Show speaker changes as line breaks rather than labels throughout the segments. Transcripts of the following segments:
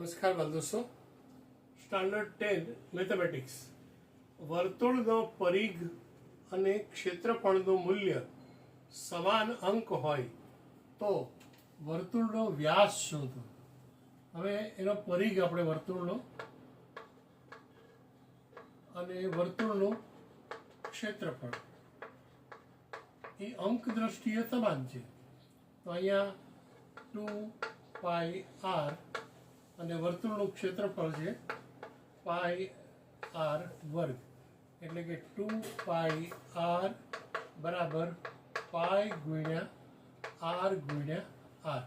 નમસ્કાર બાળ દોસ્તો, સ્ટાન્ડર્ડ 10 મેથેમેટિક્સ વર્તુળનો પરિઘ અને ક્ષેત્રફળનું મૂલ્ય સમાન અંક હોય તો વર્તુળનો વ્યાસ શોધો. હવે એનો પરિઘ આપણે વર્તુળનો અને વર્તુળનું ક્ષેત્રફળ એ અંક દ્રષ્ટિએ સમાન છે. તો અહીંયા 2πr અને વર્તુળનું ક્ષેત્રફળ છે πr વર્ગ, એટલે કે 2πr બરાબર પાઈ ગુણ્યા r ગુણ્યા r.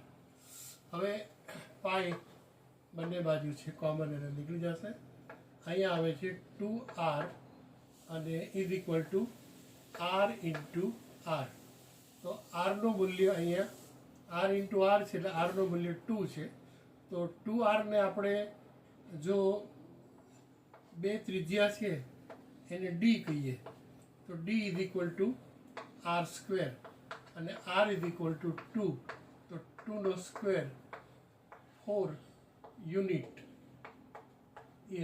હવે પાઈ બંને બાજુ છે કોમન, એટલે નીકળી જશે. અહીંયા આવે છે 2r અને is equal to r into r. તો rનું મૂલ્ય અહીંયા r ઇન્ટુ r છે, એટલે rનું મૂલ્ય 2 છે. તો 2r ને આપણે જો બે ત્રિજ્યા છે એને d કહીએ તો d is equal to r square અને r ઇઝ ઇક્વલ ટુ 2. તો 2નો સ્ક્વેર 4 યુનિટ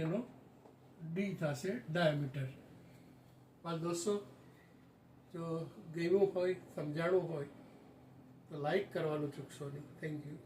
એનો d થશે ડાયામીટર. બાળ દોસ્તો, જો ગમ્યું હોય, સમજાણું હોય તો લાઈક કરવાનું ચૂકશો નહીં. Thank you.